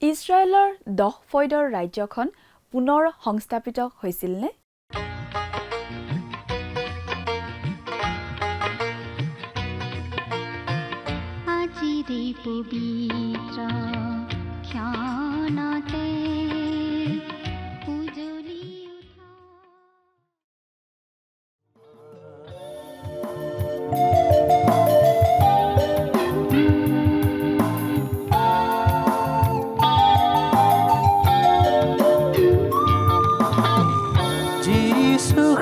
ইছৰাইলৰ 10 ফৈদৰ ৰাজ্যখন পুনৰ সংস্থাপিত হৈছিল নে? আজিৰে পবিত্ৰ ক্ষণতে উজলি উঠা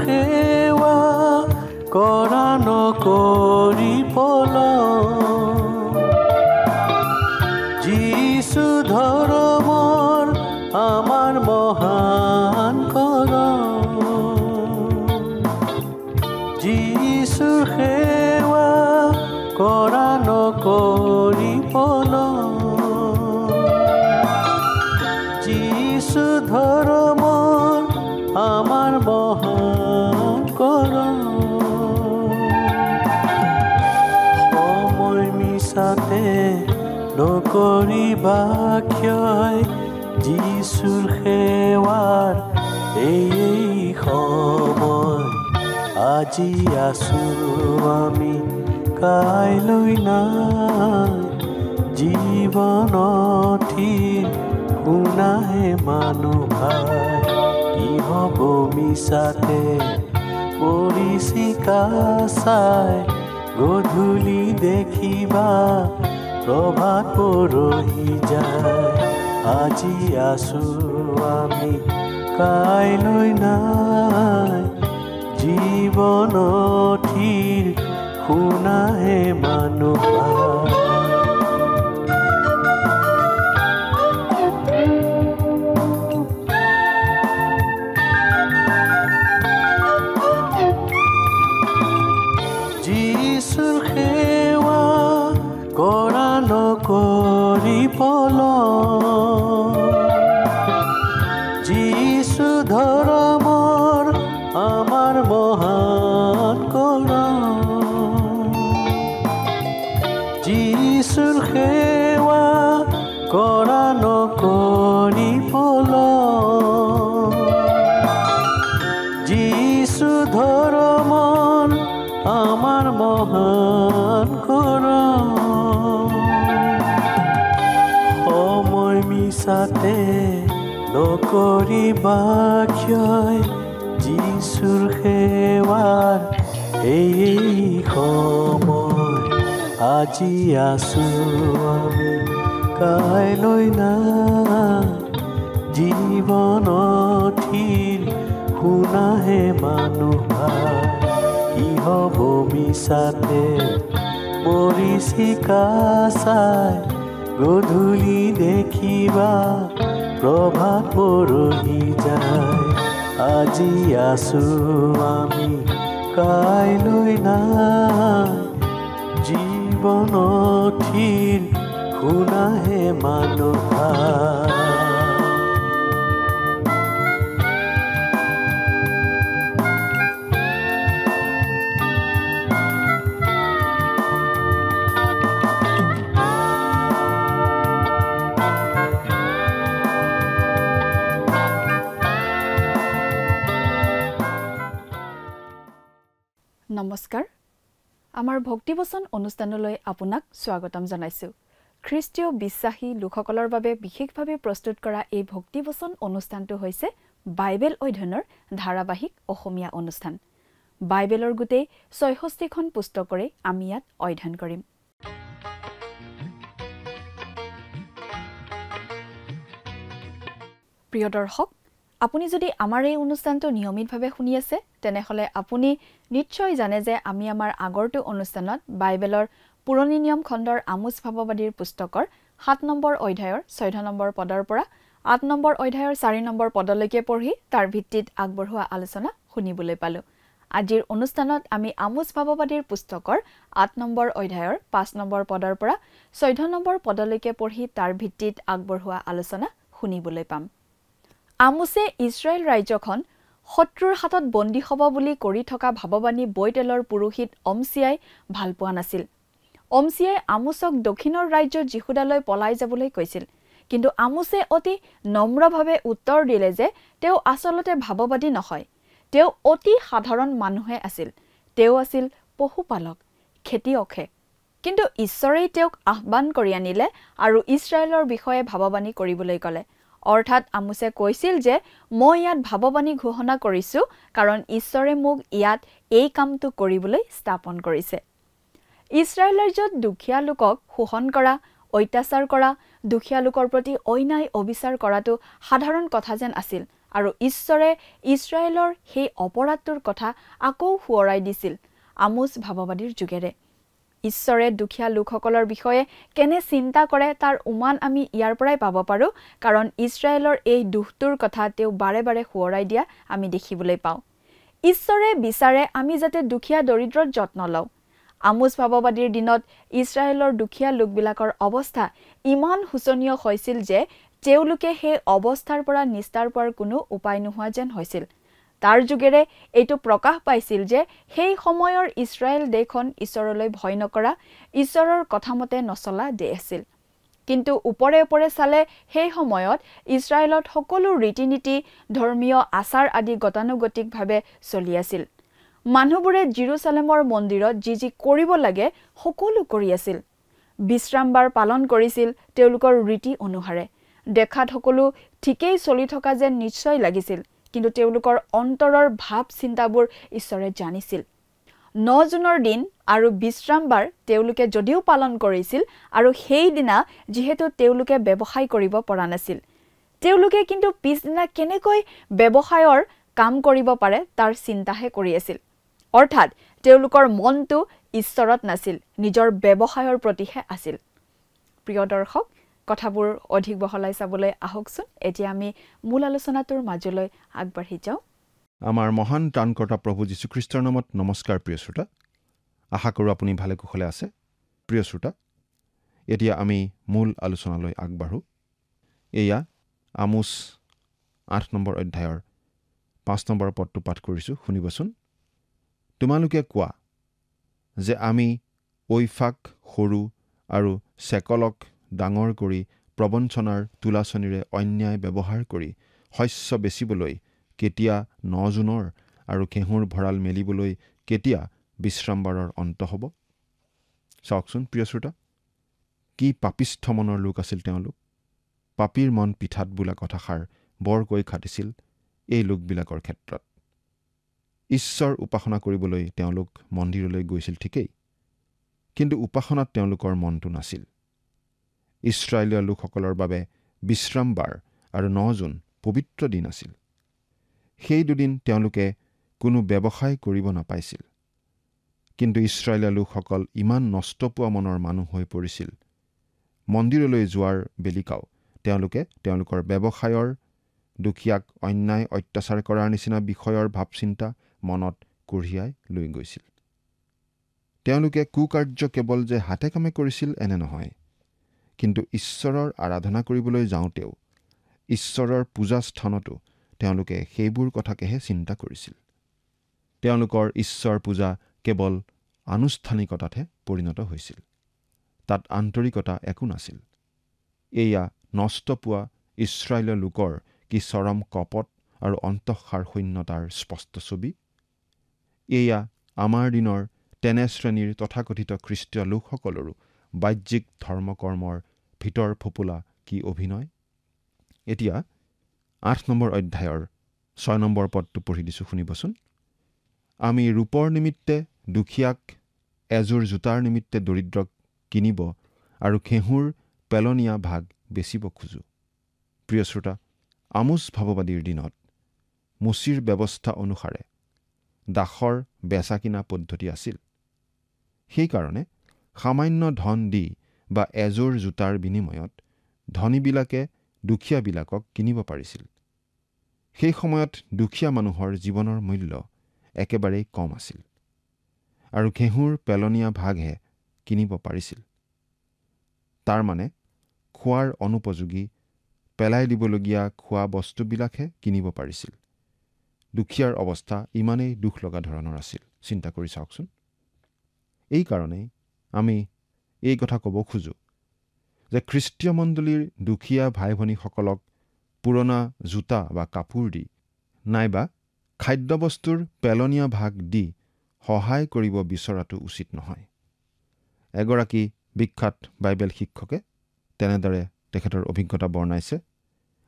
সেৱা কৰা নকৰি পল যিছু ধৰ্মৰ আমাৰ মহান কৰ যিছু সেৱা কৰা নকৰি পল যিছু ধৰ্মৰ আমাৰ মহান কৰ সময় মিছাতে নকৰিবা ক্ষয় যিছুৰ সেৱাৰ এই সময় আজি আছো আমি কাইলৈ নাই জীৱনথি শুনাহে মানুহ ভাই কি হ'ব মিছাতে পৰিচিকা চাই গধূলি দেখিবা প্ৰভাত পৰহি যায় আজি আছো আমি কাইলৈ নাই জীৱনথিৰ শুনাহে মানুহ যিছুৰ সেৱা কৰা নকৰি পল যিছু ধৰ্মৰ আমাৰ মহান কৰ যিছুৰ সেৱা কৰা নকৰি পল যিছু ধৰ্মৰ আমাৰ মহান কৰ সময় মিছাতে নকৰিবা ক্ষয় যিছুৰ সেৱাৰ এই সময় আজি আছো আমি কাইলৈ নাই জীৱনথিৰ শুনাহে মানুহ কি হ'ব মিছাতে পৰিচিকা চাই গধূলি দেখিবা প্ৰভাত পৰহি যায় আজি আছো আমি কাইলৈ নাই জীৱনথিৰ শুনাহে মানুহ নমস্কাৰ আমাৰ ভক্তিবচন অনুষ্ঠানলৈ আপোনাক স্বাগতম জনাইছো খ্ৰীষ্টীয় বিশ্বাসী লোকসকলৰ বাবে বিশেষভাৱে প্ৰস্তুত কৰা এই ভক্তিবচন অনুষ্ঠানটো হৈছে বাইবেল অধ্যয়নৰ ধাৰাবাহিক অসমীয়া অনুষ্ঠান বাইবেলৰ গোটেই 66খন পুস্তকৰে আমি ইয়াত অধ্যয়ন কৰিম প্ৰিয় দৰ্শক আপুনি যদি আমাৰ এই অনুষ্ঠানটো নিয়মিতভাৱে শুনি আছে তেনেহলে আপুনি নিশ্চয় জানে যে আমি আমাৰ আগৰটো অনুষ্ঠানত বাইবেলৰ পুৰণি নিয়ম খণ্ডৰ আমোছ ভাৱবাদীৰ পুস্তকৰ 7 নম্বৰ অধ্যায়ৰ 14 নম্বৰ পদৰ পৰা 8 নম্বৰ অধ্যায়ৰ 4 নম্বৰ পদলৈকে পঢ়ি তাৰ ভিত্তিত আগবঢ়োৱা আলোচনা শুনিবলৈ পালো আজিৰ অনুষ্ঠানত আমি আমোছ ভাৱবাদীৰ পুস্তকৰ 8 নম্বৰ অধ্যায়ৰ 5 নম্বৰ পদৰ পৰা 14 নম্বৰ পদলৈকে পঢ়ি তাৰ ভিত্তিত আগবঢ়োৱা আলোচনা শুনিবলৈ পাম আমোছে ইছৰাইল ৰাজ্যখন শত্ৰুৰ হাতত বন্দী হ'ব বুলি কৰি থকা ভাৱবাণী বৈতেলৰ পুৰোহিত অমছিয়াই ভাল পোৱা নাছিল। অমছিয়াই আমোছক দক্ষিণৰ ৰাজ্য জিহুদালৈ পলাই যাবলৈ কৈছিল, কিন্তু আমোছে অতি নম্ৰভাৱে উত্তৰ দিলে যে তেওঁ আচলতে ভাৱবাদী নহয়। তেওঁ অতি সাধাৰণ মানুহে আছিল। তেওঁ আছিল পশুপালক, খেতিয়কহে। কিন্তু ঈশ্বৰেই তেওঁক আহ্বান কৰি আনিলে আৰু ইছৰাইলৰ বিষয়ে ভাৱবাণী কৰিবলৈ ক'লে। অৰ্থাৎ আমোছে কৈছিল যে মই ইয়াত ভাৱবাণী ঘোষণা কৰিছোঁ কাৰণ ঈশ্বৰে মোক ইয়াত এই কামটো কৰিবলৈ স্থাপন কৰিছে। ইছৰাইল ৰাজ্যত দুখীয়া লোকক শোষণ কৰা, অত্যাচাৰ কৰা, দুখীয়া লোকৰ প্ৰতি অন্যায় অবিচাৰ কৰাটো সাধাৰণ কথা যেন আছিল আৰু ঈশ্বৰে ইছৰাইলৰ সেই অপৰাধটোৰ কথা আকৌ সোঁৱৰাই দিছিল আমোছ ভাৱবাদীৰ যোগেৰে। ঈশ্বৰে দুখীয়া লোকসকলৰ বিষয়ে কেনে চিন্তা কৰে তাৰ উমান আমি ইয়াৰ পৰাই পাব পাৰোঁ, কাৰণ ইছৰাইলৰ এই দুখটোৰ কথা তেওঁ বাৰে বাৰে সোঁৱৰাই দিয়া আমি দেখিবলৈ পাওঁ। ঈশ্বৰে বিচাৰে আমি যাতে দুখীয়া দৰিদ্ৰৰ যত্ন লওঁ। আমোছ ভাৱবাদীৰ দিনত ইছৰাইলৰ দুখীয়া লোকবিলাকৰ অৱস্থা ইমান শোচনীয় হৈছিল যে তেওঁলোকে সেই অৱস্থাৰ পৰা নিস্তাৰ পোৱাৰ কোনো উপায় নোহোৱা যেন হৈছিল। তাৰ যোগেৰে এইটো প্ৰকাশ পাইছিল যে সেই সময়ৰ ইছৰাইল দেশখন ঈশ্বৰলৈ ভয় নকৰা, ঈশ্বৰৰ কথামতে নচলা দেশ আছিল। কিন্তু ওপৰে ওপৰে চালে সেই সময়ত ইছৰাইলত সকলো ৰীতি নীতি, ধৰ্মীয় আচাৰ আদি গতানুগতিকভাৱে চলি আছিল। মানুহবোৰে জেৰুজালেমৰ মন্দিৰত যি যি কৰিব লাগে সকলো কৰি আছিল। বিশ্ৰামবাৰ পালন কৰিছিল তেওঁলোকৰ ৰীতি অনুসাৰে। দেখাত সকলো ঠিকেই চলি থকা যেন নিশ্চয় লাগিছিল, কিন্তু তেওঁলোকৰ অন্তৰৰ ভাৱ চিন্তাবোৰ ঈশ্বৰে জানিছিল। 9 জুনৰ দিন আৰু বিশ্ৰামবাৰ তেওঁলোকে যদিও পালন কৰিছিল আৰু সেইদিনা যিহেতু তেওঁলোকে ব্যৱসায় কৰিব পৰা নাছিল, তেওঁলোকে কিন্তু পিছদিনা কেনেকৈ ব্যৱসায়ৰ কাম কৰিব পাৰে তাৰ চিন্তাহে কৰি আছিল। অৰ্থাৎ তেওঁলোকৰ মনটো ঈশ্বৰত নাছিল, নিজৰ ব্যৱসায়ৰ প্ৰতিহে আছিল। প্ৰিয় দৰ্শক, কথাবোৰ অধিক বহলাই চাবলৈ আহকচোন এতিয়া আমি মূল আলোচনাটোৰ মাজলৈ আগবাঢ়ি যাওঁ। আমাৰ মহান ত্ৰাণকৰ্তা প্ৰভু যীশুখ্ৰীষ্টৰ নামত নমস্কাৰ। প্ৰিয় শ্ৰোতা, আশা কৰোঁ আপুনি ভালে কুশলে আছে। প্ৰিয় শ্ৰোতা, এতিয়া আমি মূল আলোচনালৈ আগবাঢ়োঁ। এয়া আমোছ 8 নম্বৰ অধ্যায়ৰ 5 নম্বৰ পদটো পাঠ কৰিছোঁ, শুনিবচোন। তোমালোকে কোৱা যে আমি ঐফাক সৰু আৰু চেকলক ডাঙৰ কৰি প্ৰবঞ্চনাৰ তোলাচনীৰে অন্যায় ব্যৱহাৰ কৰি শস্য বেচিবলৈ কেতিয়া 9 জুনৰ আৰু ঘেঁহুৰ ভঁৰাল মেলিবলৈ কেতিয়া বিশ্ৰামবাৰৰ অন্ত হ'ব? চাওকচোন প্ৰিয় শ্ৰোতা, কি পাপিষ্ঠ মনৰ লোক আছিল তেওঁলোক। পাপীৰ মন পিঠাত বোলা কথাষাৰ বৰকৈ খাটিছিল এই লোকবিলাকৰ ক্ষেত্ৰত। ঈশ্বৰ উপাসনা কৰিবলৈ তেওঁলোক মন্দিৰলৈ গৈছিল ঠিকেই, কিন্তু উপাসনাত তেওঁলোকৰ মনটো নাছিল। ইছৰাইলীয় লোকসকলৰ বাবে বিশ্ৰামবাৰ আৰু 9 জুন পবিত্ৰ দিন আছিল। সেই দুদিন তেওঁলোকে কোনো ব্যৱসায় কৰিব নাপাইছিল। কিন্তু ইছৰাইলীয় লোকসকল ইমান নষ্টপোৱা মনৰ মানুহ হৈ পৰিছিল, মন্দিৰলৈ যোৱাৰ বেলিকাও তেওঁলোকে তেওঁলোকৰ ব্যৱসায়ৰ, দুখীয়াক অন্যায় অত্যাচাৰ কৰাৰ নিচিনা বিষয়ৰ ভাৱচিন্তা মনত কঢ়িয়াই লৈ গৈছিল। তেওঁলোকে কুকাৰ্য কেৱল যে হাতে কামে কৰিছিল এনে নহয়, কিন্তু ঈশ্বৰৰ আৰাধনা কৰিবলৈ যাওঁতেও ঈশ্বৰৰ পূজাস্থানতো তেওঁলোকে সেইবোৰ কথাকেহে চিন্তা কৰিছিল। তেওঁলোকৰ ঈশ্বৰ পূজা কেৱল আনুষ্ঠানিকতাতহে পৰিণত হৈছিল, তাত আন্তৰিকতা একো নাছিল। এয়া নষ্ট পোৱা ইছৰাইলৰ লোকৰ কি চৰম কপট আৰু অন্তঃসাৰশূন্যতাৰ স্পষ্ট ছবি। এয়া আমাৰ দিনৰ তেনে শ্ৰেণীৰ তথাকথিত খ্ৰীষ্টীয় লোকসকলৰো বাহ্যিক ধৰ্মকৰ্মৰ ভিতৰ ফোপোলা কি অভিনয়। এতিয়া 8 নম্বৰ অধ্যায়ৰ 6 নম্বৰ পদটো পঢ়ি দিছোঁ, শুনিবচোন। আমি ৰূপৰ নিমিত্তে দুখীয়াক, এযোৰ জোতাৰ নিমিত্তে দৰিদ্ৰক কিনিব আৰু ঘেঁহুৰ পেলনীয়া ভাগ বেচিব খোজোঁ। প্ৰিয় শ্ৰোতা, আমোছ ভাৱবাদীৰ দিনত মুচিৰ ব্যৱস্থা অনুসাৰে দাসৰ বেচা কিনা পদ্ধতি আছিল। সেইকাৰণে সামান্য ধন দি বা এযোৰ জোতাৰ বিনিময়ত ধনীবিলাকে দুখীয়াবিলাকক কিনিব পাৰিছিল। সেই সময়ত দুখীয়া মানুহৰ জীৱনৰ মূল্য একেবাৰেই কম আছিল আৰু ঘেঁহুৰ পেলনীয়া ভাগহে কিনিব পাৰিছিল। তাৰ মানে খোৱাৰ অনুপযোগী, পেলাই দিবলগীয়া খোৱা বস্তুবিলাকহে কিনিব পাৰিছিল। দুখীয়াৰ অৱস্থা ইমানেই দুখ লগা ধৰণৰ আছিল। চিন্তা কৰি চাওকচোন। এই কাৰণেই আমি এই কথা ক'ব খোজোঁ যে খ্ৰীষ্টীয় মণ্ডলীৰ দুখীয়া ভাই ভনীসকলক পুৰণা জোতা বা কাপোৰ দি নাইবা খাদ্যবস্তুৰ পেলনীয়া ভাগ দি সহায় কৰিব বিচৰাটো উচিত নহয়। এগৰাকী বিখ্যাত বাইবেল শিক্ষকে তেনেদৰে তেখেতৰ অভিজ্ঞতা বৰ্ণাইছে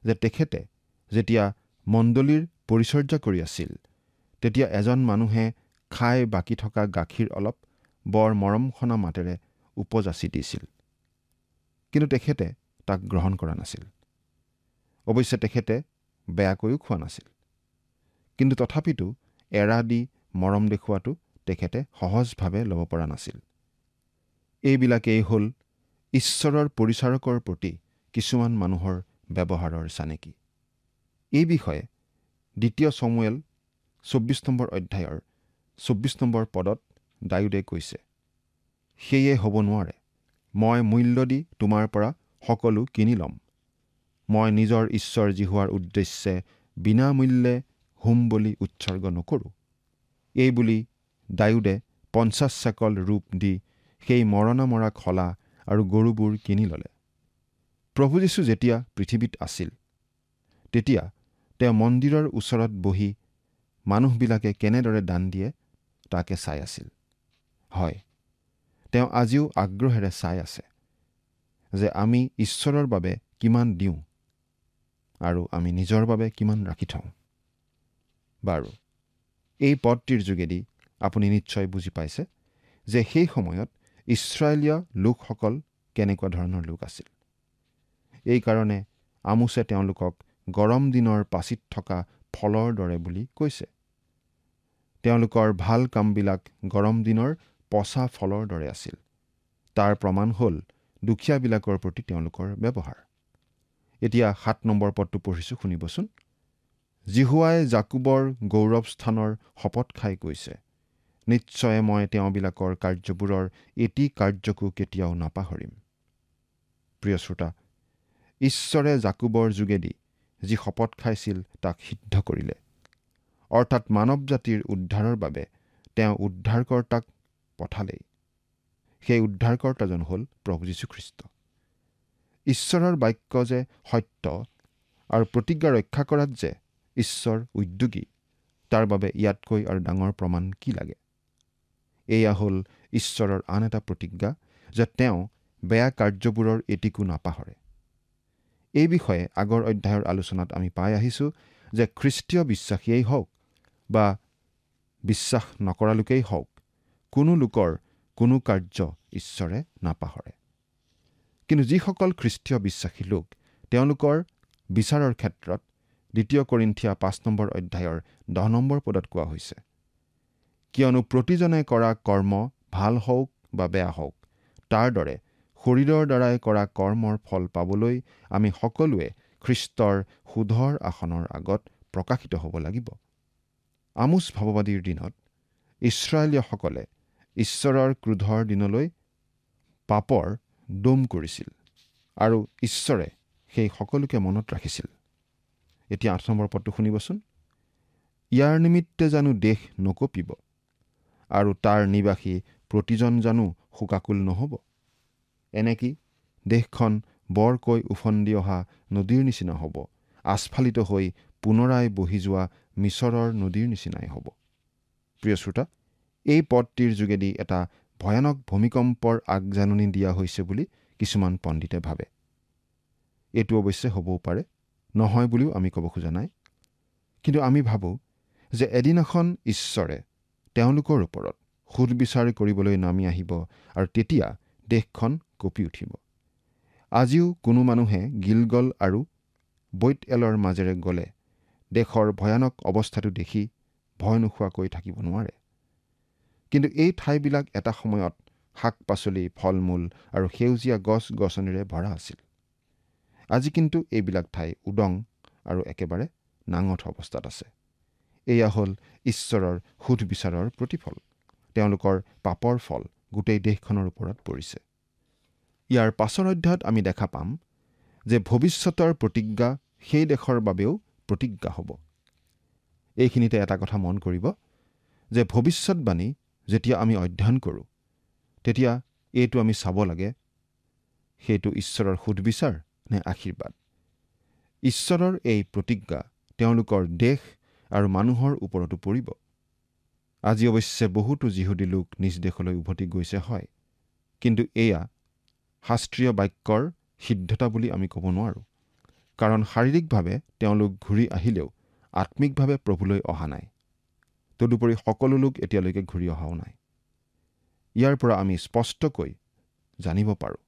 যে তেখেতে যেতিয়া মণ্ডলীৰ পৰিচৰ্যা কৰি আছিল তেতিয়া এজন মানুহে খাই বাকী থকা গাখীৰ অলপ বৰ মৰমখনা মাতেৰে উপযাচি দিছিল, কিন্তু তেখেতে তাক গ্ৰহণ কৰা নাছিল। অৱশ্যে তেখেতে বেয়াকৈও খোৱা নাছিল, কিন্তু তথাপিতো এৰা দি মৰম দেখুৱাটো তেখেতে সহজভাৱে ল'ব পৰা নাছিল। এইবিলাকেই হ'ল ঈশ্বৰৰ পৰিচাৰকৰ প্ৰতি কিছুমান মানুহৰ ব্যৱহাৰৰ চানেকি। এই বিষয়ে ২ চমুৱেল ২৪ নম্বৰ অধ্যায়ৰ ২৪ নম্বৰ পদত দাউদে কৈছে, সেয়ে হ'ব নোৱাৰে, মই মূল্য দি তোমাৰ পৰা সকলো কিনি ল'ম। মই নিজৰ ঈশ্বৰ জিহুৱাৰ উদ্দেশ্যে বিনামূল্যে হোম বলি উৎসৰ্গ নকৰোঁ। এই বুলি দাউদে ৫০ চেকল ৰূপ দি সেই মৰণা মৰা খলা আৰু গৰুবোৰ কিনি ল'লে। প্ৰভু যীশু যেতিয়া পৃথিৱীত আছিল তেতিয়া তেওঁ মন্দিৰৰ ওচৰত বহি মানুহবিলাকে কেনেদৰে দান দিয়ে তাকে চাই আছিল। হয়, তেওঁ আজিও আগ্ৰহেৰে চাই আছে যে আমি ঈশ্বৰৰ বাবে কিমান দিওঁ আৰু আমি নিজৰ বাবে কিমান ৰাখি থওঁ। বাৰু, এই পদটিৰ যোগেদি আপুনি নিশ্চয় বুজি পাইছে যে সেই সময়ত ইছৰাইলীয় লোকসকল কেনেকুৱা ধৰণৰ লোক আছিল। এইকাৰণে আমোছে তেওঁলোকক গৰম দিনৰ পাচিত থকা ফলৰ দৰে বুলি কৈছে। তেওঁলোকৰ ভাল কামবিলাক গৰম দিনৰ পচা ফলৰ দৰে আছিল। তাৰ প্ৰমাণ হ'ল দুখীয়াবিলাকৰ প্ৰতি তেওঁলোকৰ ব্যৱহাৰ। এতিয়া ৭ নম্বৰ পদটো পঢ়িছোঁ, শুনিবচোন। জিহুৱাই জাকুবৰ গৌৰৱ স্থানৰ শপত খাই কৈছে, নিশ্চয় মই তেওঁবিলাকৰ কাৰ্যবোৰৰ এটি কাৰ্যকো কেতিয়াও নাপাহৰিম। প্ৰিয় শ্ৰোতা, ঈশ্বৰে জাকুবৰ যোগেদি যি শপত খাইছিল তাক সিদ্ধ কৰিলে, অৰ্থাৎ মানৱ জাতিৰ উদ্ধাৰৰ বাবে তেওঁ উদ্ধাৰকৰ্তাক পঠালেই। সেই উদ্ধাৰকৰ্তাজন হ'ল প্ৰভু যীশুখ্ৰীষ্ট। ঈশ্বৰৰ বাক্য যে সত্য আৰু প্ৰতিজ্ঞা ৰক্ষা কৰাত যে ঈশ্বৰ উদ্যোগী, তাৰ বাবে ইয়াতকৈ আৰু ডাঙৰ প্ৰমাণ কি লাগে। এয়া হ'ল ঈশ্বৰৰ আন এটা প্ৰতিজ্ঞা যে তেওঁ বেয়া কাৰ্যবোৰৰ এটিকো নাপাহৰে। এই বিষয়ে আগৰ অধ্যায়ৰ আলোচনাত আমি পাই আহিছোঁ যে খ্ৰীষ্টীয় বিশ্বাসীয়েই হওক বা বিশ্বাস নকৰা লোকেই হওক, কোনো লোকৰ কোনো কাৰ্য ঈশ্বৰে নাপাহৰে। কিন্তু যিসকল খ্ৰীষ্টীয় বিশ্বাসী লোক, তেওঁলোকৰ বিচাৰৰ ক্ষেত্ৰত ২ কৰিন্থিয়া ৫ নম্বৰ অধ্যায়ৰ ১০ নম্বৰ পদত কোৱা হৈছে, কিয়নো প্ৰতিজনে কৰা কৰ্ম ভাল হওক বা বেয়া হওক, তাৰ দৰে শৰীৰৰ দ্বাৰাই কৰা কৰ্মৰ ফল পাবলৈ আমি সকলোৱে খ্ৰীষ্টৰ সুধৰ আসনৰ আগত প্ৰকাশিত হ'ব লাগিব। আমোছ ভাৱবাদীৰ দিনত ইছৰাইলীয়সকলে ঈশ্বৰৰ ক্ৰোধৰ দিনলৈ পাপৰ দোম কৰিছিল আৰু ঈশ্বৰে সেই সকলোকে মনত ৰাখিছিল। এতিয়া ৮ নম্বৰ পদটো শুনিবচোন। ইয়াৰ নিমিত্তে জানো দেশ নকঁপিব আৰু তাৰ নিবাসী প্ৰতিজন জানো শোকাকুল নহ'ব। এনেকি দেশখন বৰকৈ উফন্দি অহা নদীৰ নিচিনা হ'ব, আস্ফালিত হৈ পুনৰাই বহি যোৱা মিছৰৰ নদীৰ নিচিনাই হ'ব। প্ৰিয় শ্ৰোতা, এই পদটিৰ যোগেদি এটা ভয়ানক ভূমিকম্পৰ আগজাননী দিয়া হৈছে বুলি কিছুমান পণ্ডিতে ভাবে। এইটো অৱশ্যে হ'বও পাৰে, নহয় বুলিও আমি ক'ব খোজা নাই। কিন্তু আমি ভাবোঁ যে এদিনাখন ঈশ্বৰে তেওঁলোকৰ ওপৰত সুদবিচাৰ কৰিবলৈ নামি আহিব আৰু তেতিয়া দেশখন কঁপি উঠিব। আজিও কোনো মানুহে গিলগল আৰু বৈত-এলৰ মাজেৰে গ'লে দেশৰ ভয়ানক অৱস্থাটো দেখি ভয় নোখোৱাকৈ থাকিব নোৱাৰে। কিন্তু এই ঠাইবিলাক এটা সময়ত শাক পাচলি, ফল মূল আৰু সেউজীয়া গছ গছনিৰে ভৰা আছিল। আজি কিন্তু এইবিলাক ঠাই উদং আৰু একেবাৰে নাঙঠ অৱস্থাত আছে। এয়া হ'ল ঈশ্বৰৰ সুধবিচাৰৰ প্ৰতিফল। তেওঁলোকৰ পাপৰ ফল গোটেই দেশখনৰ ওপৰত পৰিছে। ইয়াৰ পাছৰ অধ্যায়ত আমি দেখা পাম যে ভৱিষ্যতৰ প্ৰতিজ্ঞা সেই দেশৰ বাবেও প্ৰতিজ্ঞা হ'ব। এইখিনিতে এটা কথা মন কৰিব যে ভৱিষ্যতবাণী যেতিয়া আমি অধ্যয়ন কৰোঁ তেতিয়া এইটো আমি চাব লাগে, সেইটো ঈশ্বৰৰ সুদবিচাৰ নে আশীৰ্বাদ? ঈশ্বৰৰ এই প্ৰতিজ্ঞা তেওঁলোকৰ দেশ আৰু মানুহৰ ওপৰতো পৰিব। আজি অৱশ্যে বহুতো যিহুদী লোক নিজ দেশলৈ উভতি গৈছে হয়, কিন্তু এয়া শাস্ত্ৰীয় বাক্যৰ সিদ্ধতা বুলি আমি ক'ব নোৱাৰোঁ, কাৰণ শাৰীৰিকভাৱে তেওঁলোক ঘূৰি আহিলেও আত্মিকভাৱে প্ৰভুলৈ অহা নাই। তদুপৰি সকলো লোক এতিয়ালৈকে ঘূৰি অহাও নাই। ইয়াৰ পৰা আমি স্পষ্টকৈ জানিব পাৰোঁ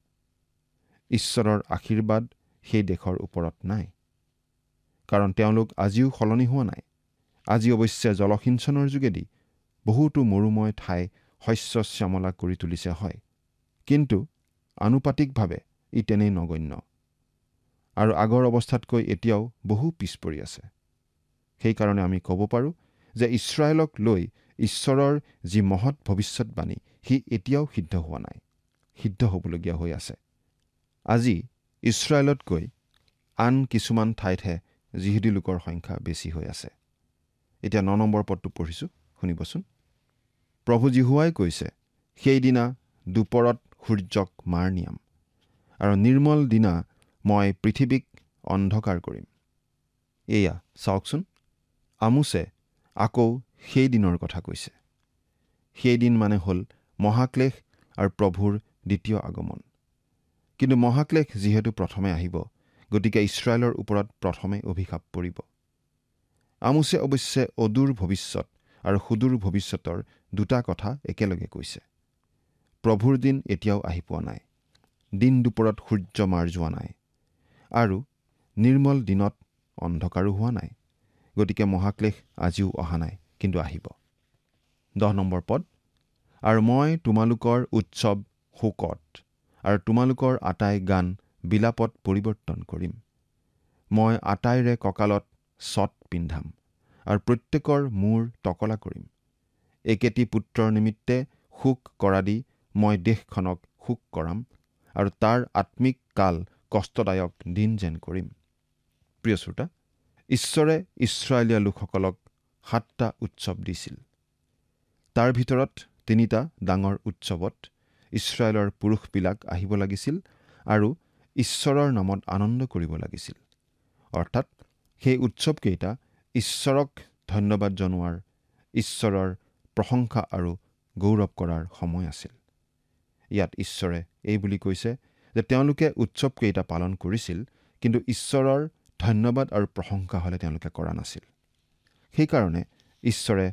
ঈশ্বৰৰ আশীৰ্বাদ সেই দেশৰ ওপৰত নাই, কাৰণ তেওঁলোক আজিও সলনি হোৱা নাই। আজি অৱশ্যে জলসিঞ্চনৰ যোগেদি বহুতো মৰুময় ঠাই শস্য শ্যামলা কৰি তুলিছে হয়, কিন্তু আনুপাতিকভাৱে ই তেনেই নগণ্য আৰু আগৰ অৱস্থাতকৈ এতিয়াও বহু পিছ পৰি আছে। সেইকাৰণে আমি ক'ব পাৰোঁ যে ইছৰাইলক লৈ ঈশ্বৰৰ যি মহৎ ভৱিষ্যৎবাণী সি এতিয়াও সিদ্ধ হোৱা নাই, সিদ্ধ হ'বলগীয়া হৈ আছে। আজি ইছৰাইলতকৈ আন কিছুমান ঠাইতহে যিহুদী লোকৰ সংখ্যা বেছি হৈ আছে। এতিয়া 9 নম্বৰ পদটো পঢ়িছোঁ, শুনিবচোন। প্ৰভু যীহুৱাই কৈছে, সেইদিনা দুপৰত সূৰ্যক মাৰ নিয়াম আৰু নিৰ্মল দিনা মই পৃথিৱীক অন্ধকাৰ কৰিম। এয়া চাওকচোন, আমোছে আকৌ সেই দিনৰ কথা কৈছে। সেই দিন মানে হ'ল মহাক্লেশ আৰু প্ৰভুৰ দ্বিতীয় আগমন। কিন্তু মহাক্লেশ যিহেতু প্ৰথমে আহিব, গতিকে ইছৰাইলৰ ওপৰত প্ৰথমে অভিশাপ পৰিব। আমোছে অৱশ্যে অদূৰ ভৱিষ্যত আৰু সুদূৰ ভৱিষ্যতৰ দুটা কথা একেলগে কৈছে। প্ৰভুৰ দিন এতিয়াও আহি পোৱা নাই, দিন দুপৰত সূৰ্য মাৰ যোৱা নাই আৰু নিৰ্মল দিনত অন্ধকাৰো হোৱা নাই। গতিকে মহাক্লেশ আজিও অহা নাই, কিন্তু আহিব। 10 নম্বৰ পদ, আৰু মই তোমালোকৰ উৎসৱ শোকত আৰু তোমালোকৰ আটাই গান বিলাপত পৰিৱৰ্তন কৰিম। মই আটাইৰে কঁকালত ছট পিন্ধাম আৰু প্ৰত্যেকৰ মূৰ টকলা কৰিম। একেটি পুত্ৰৰ নিমিত্তে শোক কৰা দি মই দেশখনক শোক কৰাম আৰু তাৰ আত্মিক কাল কষ্টদায়ক দিন যেন কৰিম। প্ৰিয় শ্ৰোতা, ঈশ্বৰে ইছৰাইলীয়া লোকসকলক 7টা উৎসৱ দিছিল। তাৰ ভিতৰত 3টা ডাঙৰ উৎসৱত ইছৰাইলৰ পুৰুষবিলাক আহিব লাগিছিল আৰু ঈশ্বৰৰ নামত আনন্দ কৰিব লাগিছিল। অৰ্থাৎ সেই উৎসৱকেইটা ঈশ্বৰক ধন্যবাদ জনোৱাৰ, ঈশ্বৰৰ প্ৰশংসা আৰু গৌৰৱ কৰাৰ সময় আছিল। ইয়াত ঈশ্বৰে এই বুলি কৈছে যে তেওঁলোকে উৎসৱকেইটা পালন কৰিছিল, কিন্তু ঈশ্বৰৰ ধন্যবাদ আৰু প্ৰশংসা হ'লে তেওঁলোকে কৰা নাছিল। সেইকাৰণে ঈশ্বৰে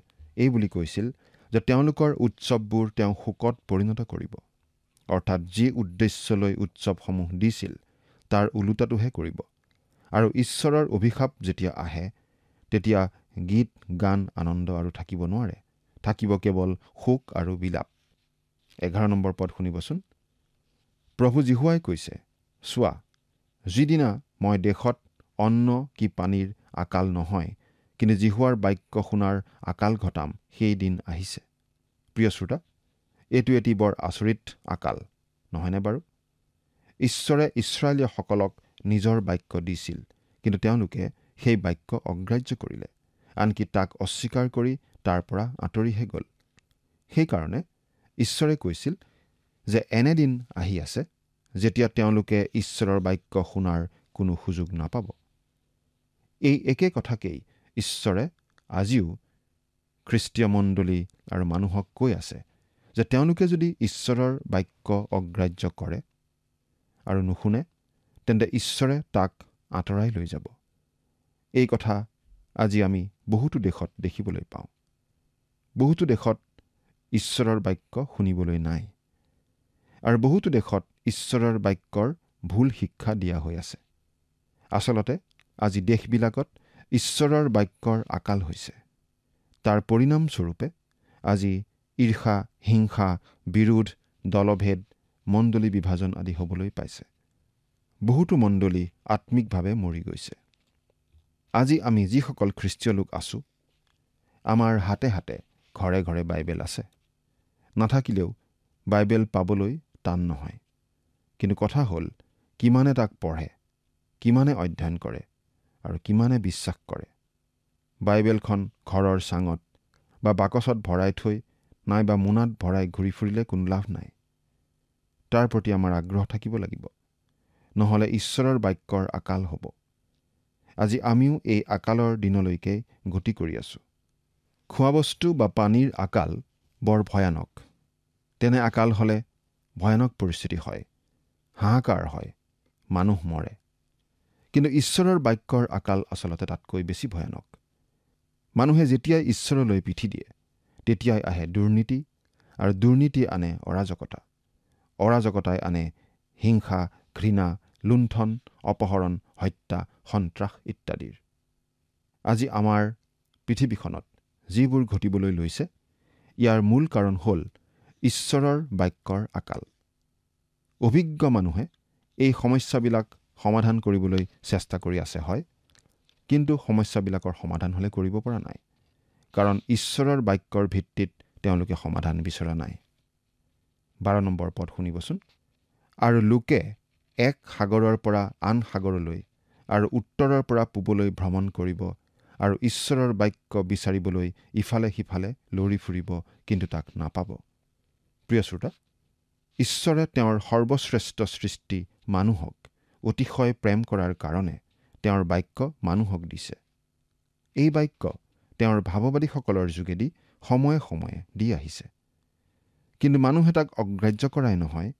এই বুলি কৈছিল যে তেওঁলোকৰ উৎসৱবোৰ তেওঁ শোকত পৰিণত কৰিব। অৰ্থাৎ যি উদ্দেশ্যলৈ উৎসৱসমূহ দিছিল তাৰ ওলোটাটোহে কৰিব। আৰু ঈশ্বৰৰ অভিশাপ যেতিয়া আহে, তেতিয়া গীত, গান, আনন্দ আৰু থাকিব নোৱাৰে, থাকিব কেৱল শোক আৰু বিলাপ। 11 নম্বৰ পদ শুনিবচোন। প্ৰভু যীহুৱাই কৈছে, চোৱা, যিদিনা মই দেশত অন্ন কি পানীৰ আকাল নহয়, কিন্তু যীহুৱাৰ বাক্য শুনাৰ আকাল ঘটাম, সেই দিন আহিছে। প্ৰিয় শ্ৰোতা, এইটো এটি বৰ আচৰিত আকাল, নহয়নে বাৰু? ঈশ্বৰে ইছৰাইলীয়সকলক নিজৰ বাক্য দিছিল, কিন্তু তেওঁলোকে সেই বাক্য অগ্ৰাহ্য কৰিলে, আনকি তাক অস্বীকাৰ কৰি তাৰ পৰা আঁতৰিহে গ'ল। সেইকাৰণে ঈশ্বৰে কৈছিল যে এনে দিন আহি আছে যেতিয়া তেওঁলোকে ঈশ্বৰৰ বাক্য শুনাৰ কোনো সুযোগ নাপাব। এই একে কথাকেই ঈশ্বৰে আজিও খ্ৰীষ্টীয় মণ্ডলী আৰু মানুহক কৈ আছে যে তেওঁলোকে যদি ঈশ্বৰৰ বাক্য অগ্ৰাহ্য কৰে আৰু নুশুনে, তেন্তে ঈশ্বৰে তাক আঁতৰাই লৈ যাব। এই কথা আজি আমি বহুতো দেশত দেখিবলৈ পাওঁ। বহুতো দেশত ঈশ্বৰৰ বাক্য শুনিবলৈ নাই আৰু বহুতো দেশত ঈশ্বৰৰ বাক্যৰ ভুল শিক্ষা দিয়া হৈ আছে। আচলতে আজি দেশবিলাকত ঈশ্বৰৰ বাক্যৰ আকাল হৈছে। তাৰ পৰিণামস্বৰূপে আজি ঈৰ্ষা, হিংসা, বিৰোধ, দলভেদ, মণ্ডলী বিভাজন আদি হ'বলৈ পাইছে। বহুতো মণ্ডলী আত্মিকভাৱে মৰি গৈছে। আজি আমি যিসকল খ্ৰীষ্টীয় লোক আছোঁ, আমাৰ হাতে হাতে ঘৰে ঘৰে বাইবেল আছে। নাথাকিলেও বাইবেল পাবলৈ টান নহয়। কিন্তু কথা হ'ল, কিমানে তাক পঢ়ে, কিমানে অধ্যয়ন কৰে আৰু কিমানে বিশ্বাস কৰে। বাইবেলখন ঘৰৰ চাঙত বা বাকচত ভৰাই থৈ নাইবা মোনাত ভৰাই ঘূৰি ফুৰিলে কোনো লাভ নাই। তাৰ প্ৰতি আমাৰ আগ্ৰহ থাকিব লাগিব। নহ'লে ঈশ্বৰৰ বাক্যৰ আকাল হ'ব। আজি আমিও এই আকালৰ দিনলৈকে গতি কৰি আছোঁ। খোৱাবস্তু বা পানীৰ আকাল বৰ ভয়ানক। তেনে আকাল হ'লে ভয়ানক পৰিস্থিতি হয়, হাহাকাৰ হয়, মানুহ মৰে। কিন্তু ঈশ্বৰৰ বাক্যৰ আকাল আচলতে তাতকৈ বেছি ভয়ানক। মানুহে যেতিয়াই ঈশ্বৰলৈ পিঠি দিয়ে, তেতিয়াই আহে দুৰ্নীতি, আৰু দুৰ্নীতি আনে অৰাজকতা। অৰাজকতাই আনে হিংসা, ঘৃণা, লুণ্ঠন, অপহৰণ, হত্যা, সন্ত্ৰাস ইত্যাদিৰ। আজি আমাৰ পৃথিৱীখনত যিবোৰ ঘটিবলৈ লৈছে, ইয়াৰ মূল কাৰণ হ'ল ঈশ্বৰৰ বাক্যৰ আকাল। অভিজ্ঞ মানুহে এই সমস্যাবিলাক সমাধান কৰিবলৈ চেষ্টা কৰি আছে, হয়, কিন্তু সমস্যাবিলাকৰ সমাধান হ'লে কৰিব পৰা নাই, কাৰণ ঈশ্বৰৰ বাক্যৰ ভিত্তিত তেওঁলোকে সমাধান বিচৰা নাই। 12 নম্বৰ পদ শুনিবচোন। আৰু লোকে এক সাগৰৰ পৰা আন সাগৰলৈ আৰু উত্তৰৰ পৰা পূবলৈ ভ্ৰমণ কৰিব, আৰু ঈশ্বৰৰ বাক্য বিচাৰিবলৈ ইফালে সিফালে লৰি ফুৰিব, কিন্তু তাক নাপাব। প্ৰিয় শ্ৰোতা, ঈশ্বৰে তেওঁৰ সৰ্বশ্ৰেষ্ঠ সৃষ্টি মানুহক অতিশয় প্ৰেম কৰাৰ কাৰণে তেওঁৰ বাক্য মানুহক দিছে। এই বাক্য তেওঁৰ ভাৱবাদীসকলৰ যোগেদি সময়ে সময়ে দি আহিছে। কিন্তু মানুহে তাক অগ্ৰাহ্য কৰাই নহয়,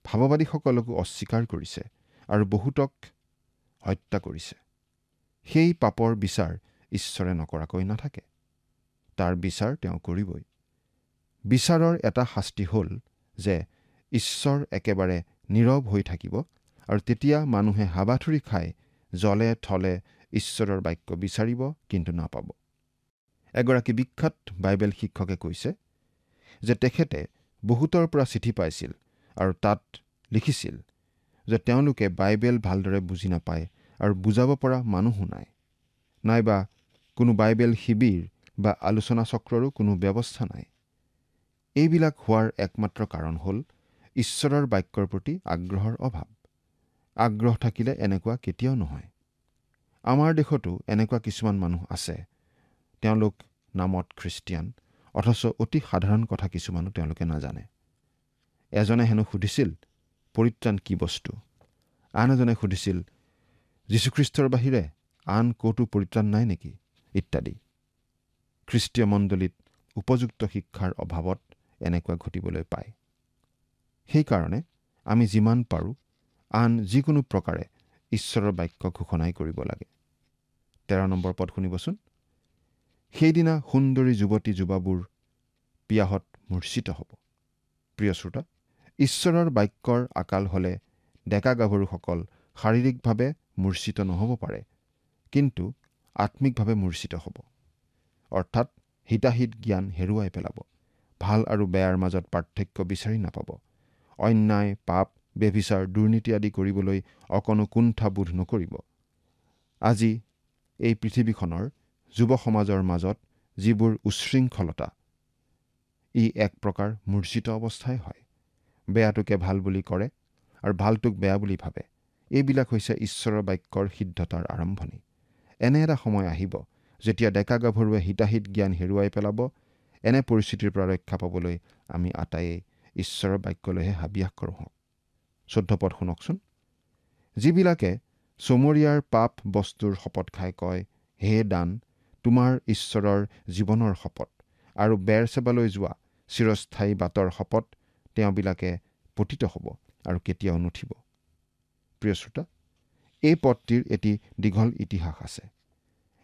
ভাৱবাদীসকলকো অস্বীকাৰ কৰিছে আৰু বহুতক হত্যা কৰিছে। সেই পাপৰ বিচাৰ ঈশ্বৰে নকৰাকৈ নাথাকে। তাৰ বিচাৰ তেওঁ কৰিবই। বিচাৰৰ এটা শাস্তি হ'ল যে ঈশ্বৰ একেবাৰে নীৰৱ হৈ থাকিব, আৰু তেতিয়া মানুহে হাবাথুৰি খাই জলে থলে ঈশ্বৰৰ বাক্য বিচাৰিব, কিন্তু নাপাব। এগৰাকী বিখ্যাত বাইবেল শিক্ষকে কৈছে যে তেখেতে বহুতৰ পৰা চিঠি পাইছিল আৰু তাত লিখিছিল যে তেওঁলোকে বাইবেল ভালদৰে বুজি নাপায় আৰু বুজাব পৰা মানুহো নাই, নাইবা কোনো বাইবেল শিবিৰ বা আলোচনা চক্ৰৰো কোনো ব্যৱস্থা নাই। এইবিলাক হোৱাৰ একমাত্ৰ কাৰণ হ'ল ঈশ্বৰৰ বাক্যৰ প্ৰতি আগ্ৰহৰ অভাৱ। আগ্ৰহ থাকিলে এনেকুৱা কেতিয়াও নহয়। আমাৰ দেশতো এনেকুৱা কিছুমান মানুহ আছে, তেওঁলোক নামত খ্ৰীষ্টিয়ান, অথচ অতি সাধাৰণ কথা কিছুমানো তেওঁলোকে নাজানে। এজনে হেনো সুধিছিল, পৰিত্ৰাণ কি বস্তু? আন এজনে সুধিছিল, যীশুখ্ৰীষ্টৰ বাহিৰে আন ক'তো পৰিত্ৰাণ নাই নেকি? ইত্যাদি। খ্ৰীষ্টীয় মণ্ডলীত উপযুক্ত শিক্ষাৰ অভাৱত এনেকুৱা ঘটিবলৈ পায়। সেইকাৰণে আমি যিমান পাৰোঁ আন যিকোনো প্ৰকাৰে ঈশ্বৰৰ বাক্য ঘোষণাই কৰিব লাগে। 13 নম্বৰ পদ শুনিবচোন। সেইদিনা সুন্দৰী যুৱতী যুৱাবোৰ পিয়াহত মূৰ্ছিত হ'ব। প্ৰিয় শ্ৰোতা, ঈশ্বৰৰ বাক্যৰ আকাল হ'লে ডেকা গাভৰুসকল শাৰীৰিকভাৱে মূৰ্ছিত নহ'ব পাৰে, কিন্তু আত্মিকভাৱে মূৰ্ছিত হ'ব। অৰ্থাৎ হিতাহিত জ্ঞান হেৰুৱাই পেলাব, ভাল আৰু বেয়াৰ মাজত পাৰ্থক্য বিচাৰি নাপাব, অন্যায়, পাপ, ব্যভিচাৰ, দুৰ্নীতি আদি কৰিবলৈ অকণো কুণ্ঠাবোধ নকৰিব। আজি এই পৃথিৱীখনৰ যুৱ সমাজৰ মাজত যিবোৰ উচ্ছৃংখলতা, ই এক প্ৰকাৰ মূৰ্ছিত অৱস্থাই হয়। বেয়াটোকে ভাল বুলি কৰে আৰু ভালটোক বেয়া বুলি ভাবে। এইবিলাক হৈছে ঈশ্বৰৰ বাক্যৰ সিদ্ধতাৰ আৰম্ভণি। এনে এটা সময় আহিব যেতিয়া ডেকা গাভৰুৱে হিতাহিত জ্ঞান হেৰুৱাই পেলাব। এনে পৰিস্থিতিৰ পৰা ৰক্ষা পাবলৈ আমি আটাইয়ে ঈশ্বৰৰ বাক্যলৈহে হাবিয়াস কৰোঁ হওক। 14 পদ শুনকচোন। যিবিলাকে চমৰীয়াৰ পাপ বস্তুৰ শপত খাই কয়, হে দান, তোমাৰ ঈশ্বৰৰ জীৱনৰ শপত, আৰু বেৰচেবালৈ যোৱা চিৰস্থায়ী বাটৰ শপত, তেওঁবিলাকে পতিত হ'ব আৰু কেতিয়াও নুঠিব। প্ৰিয় শ্ৰোতা, এই পদটিৰ এটি দীঘল ইতিহাস আছে।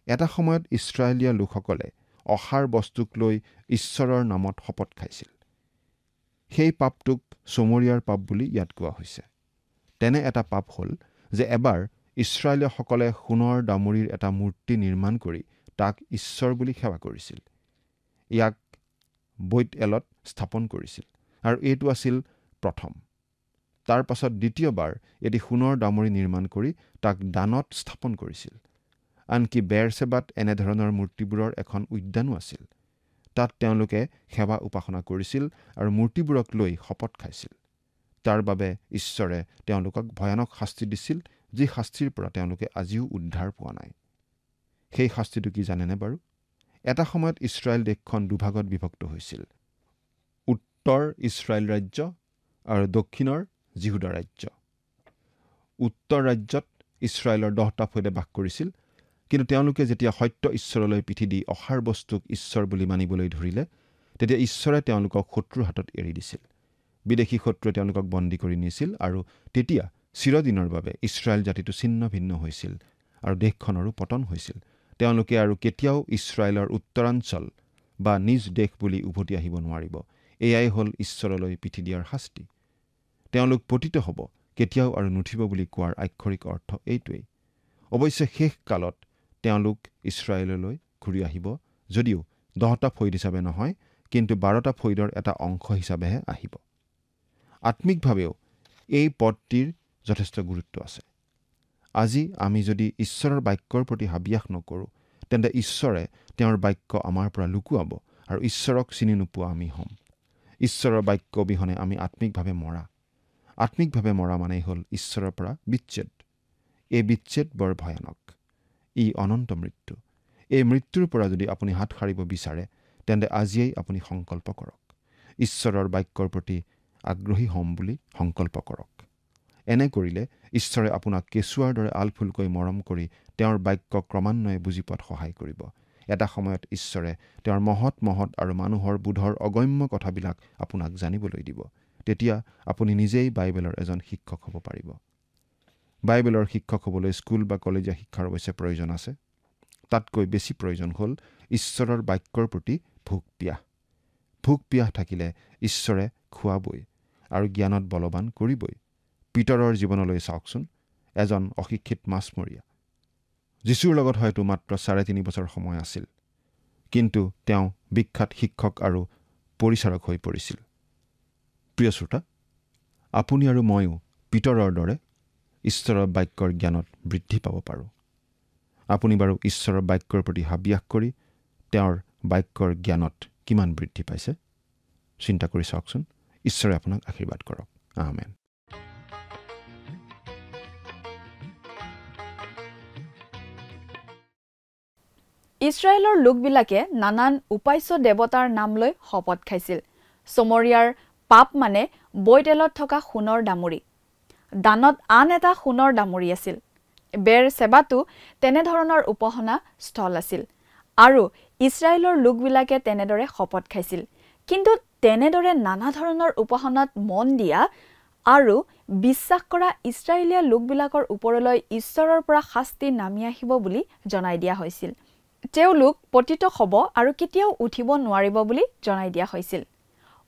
এটা সময়ত ইছৰাইলীয়া লোকসকলে অসাৰ বস্তুক লৈ ঈশ্বৰৰ নামত শপত খাইছিল। সেই পাপটোক চমৰীয়াৰ পাপ বুলি ইয়াত কোৱা হৈছে। তেনে এটা পাপ হ'ল যে এবাৰ ইছৰাইলীয়সকলে সোণৰ দামৰিৰ এটা মূৰ্তি নিৰ্মাণ কৰি তাক ঈশ্বৰ বুলি সেৱা কৰিছিল। ইয়াক বৈত-এলত স্থাপন কৰিছিল, আৰু এইটো আছিল প্ৰথম। তাৰ পাছত দ্বিতীয়বাৰ এটি সোণৰ দামৰি নিৰ্মাণ কৰি তাক দানত স্থাপন কৰিছিল। আনকি বেৰচেবাত এনেধৰণৰ মূৰ্তিবোৰৰ এখন উদ্যানো আছিল। তাত তেওঁলোকে সেৱা উপাসনা কৰিছিল আৰু মূৰ্তিবোৰক লৈ শপত খাইছিল। তাৰ বাবে ঈশ্বৰে তেওঁলোকক ভয়ানক শাস্তি দিছিল, যি শাস্তিৰ পৰা তেওঁলোকে আজিও উদ্ধাৰ পোৱা নাই। সেই শাস্তিটো কি জানেনে বাৰু? এটা সময়ত ইছৰাইল দেশখন দুভাগত বিভক্ত হৈছিল। উত্তৰ ইছৰাইল ৰাজ্য আৰু দক্ষিণৰ যিহুদা ৰাজ্য। উত্তৰ ৰাজ্যত ইছৰাইলৰ 10টা ফৈদে বাস কৰিছিল। কিন্তু তেওঁলোকে যেতিয়া সত্য ঈশ্বৰলৈ পিঠি দি অসাৰ বস্তুক ঈশ্বৰ বুলি মানিবলৈ ধৰিলে, তেতিয়া ঈশ্বৰে তেওঁলোকক শত্ৰুৰ হাতত এৰি দিছিল। বিদেশী শত্ৰুৱে তেওঁলোকক বন্দী কৰি নিছিল আৰু তেতিয়া চিৰদিনৰ বাবে ইছৰাইল জাতিটো ছিন্ন ভিন্ন হৈছিল আৰু দেশখনৰো পতন হৈছিল। তেওঁলোকে আৰু কেতিয়াও ইছৰাইলৰ উত্তৰাঞ্চল বা নিজ দেশ বুলি উভতি আহিব নোৱাৰিব। এয়াই হ'ল ঈশ্বৰলৈ পিঠি দিয়াৰ শাস্তি। তেওঁলোক পতিত হ'ব, কেতিয়াও আৰু নুঠিব বুলি কোৱাৰ আক্ষৰিক অৰ্থ এইটোৱেই। অৱশ্যে শেষ কালত তেওঁলোক ইছৰাইললৈ ঘূৰি আহিব, যদিও 10টা ফৈদ হিচাপে নহয়, কিন্তু 12টা ফৈদৰ এটা অংশ হিচাপেহে আহিব। আত্মিকভাৱেও এই পদটিৰ যথেষ্ট গুৰুত্ব আছে। আজি আমি যদি ঈশ্বৰৰ বাক্যৰ প্ৰতি হাবিয়াস নকৰোঁ, তেন্তে ঈশ্বৰে তেওঁৰ বাক্য আমাৰ পৰা লুকুৱাব আৰু ঈশ্বৰক চিনি নোপোৱা আমি হ'ম। ঈশ্বৰৰ বাক্য অবিহনে আমি আত্মিকভাৱে মৰা। আত্মিকভাৱে মৰা মানেই হ'ল ঈশ্বৰৰ পৰা বিচ্ছেদ। এই বিচ্ছেদ বৰ ভয়ানক। ই অনন্ত মৃত্যু। এই মৃত্যুৰ পৰা যদি আপুনি হাত সাৰিব বিচাৰে, তেন্তে আজিয়েই আপুনি সংকল্প কৰক। ঈশ্বৰৰ বাক্যৰ প্ৰতি আগ্ৰহী হ'ম বুলি সংকল্প কৰক। এনে কৰিলে ঈশ্বৰে আপোনাক কেঁচুৱাৰ দৰে আলফুলকৈ মৰম কৰি তেওঁৰ বাক্য ক্ৰমান্বয়ে বুজি পোৱাত সহায় কৰিব। এটা সময়ত ঈশ্বৰে তেওঁৰ মহৎ মহৎ আৰু মানুহৰ বোধৰ অগম্য কথাবিলাক আপোনাক জানিবলৈ দিব। তেতিয়া আপুনি নিজেই বাইবেলৰ এজন শিক্ষক হ'ব পাৰিব। বাইবেলৰ শিক্ষক হ'বলৈ স্কুল বা কলেজীয়া শিক্ষাৰ অৱশ্যে প্ৰয়োজন আছে। তাতকৈ বেছি প্ৰয়োজন হ'ল ঈশ্বৰৰ বাক্যৰ প্ৰতি ভোক পিয়াহ। ভোক পিয়াহ থাকিলে ঈশ্বৰে খুৱাবই আৰু জ্ঞানত বলৱান কৰিবই। পিতৰৰ জীৱনলৈ চাওকচোন। এজন অশিক্ষিত মাছমৰীয়া। যীশুৰ লগত হয়তো মাত্ৰ 3.5 বছৰ সময় আছিল, কিন্তু তেওঁ বিখ্যাত শিক্ষক আৰু পৰিচাৰক হৈ পৰিছিল। প্ৰিয় শ্ৰোতা, আপুনি আৰু ময়ো পিতৰৰ দৰে ঈশ্বৰৰ বাক্যৰ জ্ঞানত বৃদ্ধি পাব পাৰোঁ। আপুনি বাৰু ঈশ্বৰৰ বাক্যৰ প্ৰতি হাবিয়াস কৰি তেওঁৰ বাক্যৰ জ্ঞানত কিমান বৃদ্ধি পাইছে চিন্তা কৰি চাওকচোন। ঈশ্বৰে আপোনাক আশীৰ্বাদ কৰক। আমেন। ইছৰাইলৰ লোকবিলাকে নানান উপাস্য দেৱতাৰ নাম লৈ শপত খাইছিল। চমৰীয়াৰ পাপ মানে বৈতেলত থকা সোণৰ ডামুৰি। দানত আন এটা সোণৰ ডামুৰি আছিল। বেৰ চেবাটো তেনেধৰণৰ উপাসনা স্থল আছিল আৰু ইছৰাইলৰ লোকবিলাকে তেনেদৰে শপত খাইছিল। কিন্তু তেনেদৰে নানা ধৰণৰ উপাসনাত মন দিয়া আৰু বিশ্বাস কৰা ইছৰাইলীয়া লোকবিলাকৰ ওপৰলৈ ঈশ্বৰৰ পৰা শাস্তি নামি আহিব বুলি জনাই দিয়া হৈছিল। তেওঁলোক পতিত হ'ব আৰু কেতিয়াও উঠিব নোৱাৰিব বুলি জনাই দিয়া হৈছিল।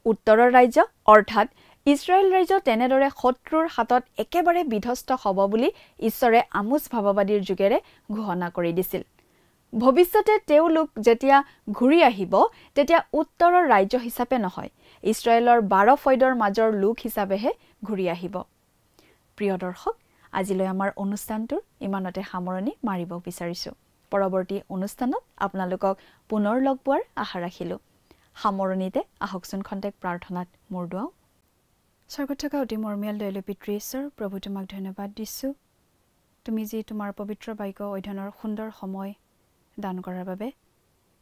উত্তৰৰ ৰাজ্য অৰ্থাৎ ইছৰাইল ৰাজ্য তেনেদৰে শত্ৰুৰ হাতত একেবাৰে বিধ্বস্ত হ'ব বুলি ঈশ্বৰে আমোছ ভাৱবাদীৰ যোগেৰে ঘোষণা কৰি দিছিল। ভৱিষ্যতে তেওঁলোক যেতিয়া ঘূৰি আহিব, তেতিয়া উত্তৰৰ ৰাজ্য হিচাপে নহয়, ইছৰাইলৰ 12 ফৈদৰ মাজৰ লোক হিচাপেহে ঘূৰি আহিব। প্ৰিয় দৰ্শক, আজিলৈ আমাৰ অনুষ্ঠানটোৰ ইমানতে সামৰণি মাৰিব বিচাৰিছোঁ। পৰৱৰ্তী অনুষ্ঠানত আপোনালোকক পুনৰ লগ পোৱাৰ আশা ৰাখিলোঁ। সামৰণিতে আহকচোন খন্তেক প্ৰাৰ্থনাত মূৰ দুৱাওঁ। স্বৰ্গত থকা অতি মৰমীয়াল দয়ালু পিতৃ ঈশ্বৰ, প্ৰভু তোমাক ধন্যবাদ দিছোঁ। তুমি যি তোমাৰ পবিত্ৰ বাক্য অধ্যয়নৰ সুন্দৰ সময় দান কৰাৰ বাবে।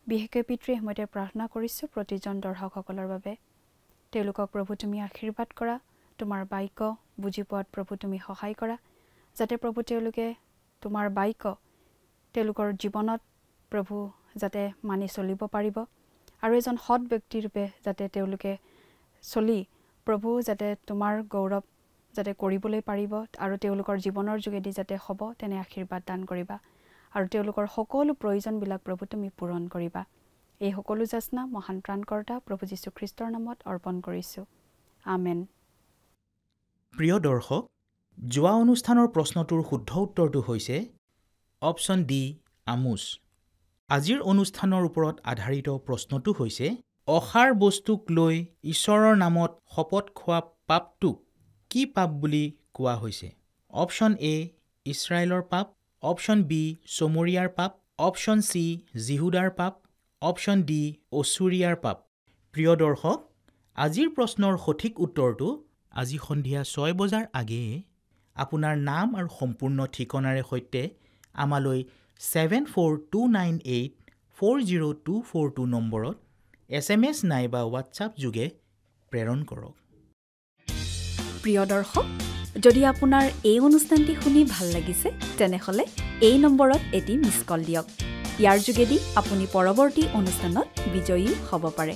বিশেষকৈ পিতৃ সময়তে প্ৰাৰ্থনা কৰিছোঁ প্ৰতিজন দৰ্শকসকলৰ বাবে। তেওঁলোকক প্ৰভু তুমি আশীৰ্বাদ কৰা, তোমাৰ বাক্য বুজি পোৱাত প্ৰভু তুমি সহায় কৰা, যাতে প্ৰভু তেওঁলোকে তোমাৰ বাক্য তেওঁলোকৰ জীৱনত প্ৰভু যাতে মানি চলিব পাৰিব আৰু এজন সৎ ব্যক্তিৰূপে যাতে তেওঁলোকে চলি প্ৰভু যাতে তোমাৰ গৌৰৱ যাতে কৰিবলৈ পাৰিব আৰু তেওঁলোকৰ জীৱনৰ যোগেদি যাতে হ'ব, তেনে আশীৰ্বাদ দান কৰিবা আৰু তেওঁলোকৰ সকলো প্ৰয়োজনবিলাক প্ৰভু তুমি পূৰণ কৰিবা। এই সকলো যাচনা মহান ত্ৰাণকৰ্তা প্ৰভু যীশুখ্ৰীষ্টৰ নামত অৰ্পণ কৰিছোঁ। আমেন। প্ৰিয় দৰ্শক, যোৱা অনুষ্ঠানৰ প্ৰশ্নটোৰ শুদ্ধ উত্তৰটো হৈছে অপশ্যন ডি, আমোছ। আজিৰ অনুষ্ঠানৰ ওপৰত আধাৰিত প্ৰশ্নটো হৈছে অসাৰ বস্তুক লৈ ঈশ্বৰৰ নামত শপত খোৱা পাপটোক কি পাপ বুলি কোৱা হৈছে? অপশ্যন এ, ইছৰাইলৰ পাপ। অপশ্যন বি, চমৰীয়াৰ পাপ। অপশ্যন চি, জিহুদাৰ পাপ। অপশ্যন ডি, অচুৰিয়াৰ পাপ। প্ৰিয় দৰ্শক, আজিৰ প্ৰশ্নৰ সঠিক উত্তৰটো আজি সন্ধিয়া 6 বজাৰ আগেয়ে আপোনাৰ নাম আৰু সম্পূৰ্ণ ঠিকনাৰে সৈতে আমালৈ 7429840242 নম্বৰত SMS নাইবা হোৱাটছআপ যোগে প্ৰেৰণ কৰক। প্ৰিয় দৰ্শক, যদি আপোনাৰ এই অনুষ্ঠানটি শুনি ভাল লাগিছে তেনেহলে এই নম্বৰত এটি মিছ কল দিয়ক। ইয়াৰ যোগেদি আপুনি পৰৱৰ্তী অনুষ্ঠানত বিজয়ী হ'ব পাৰে।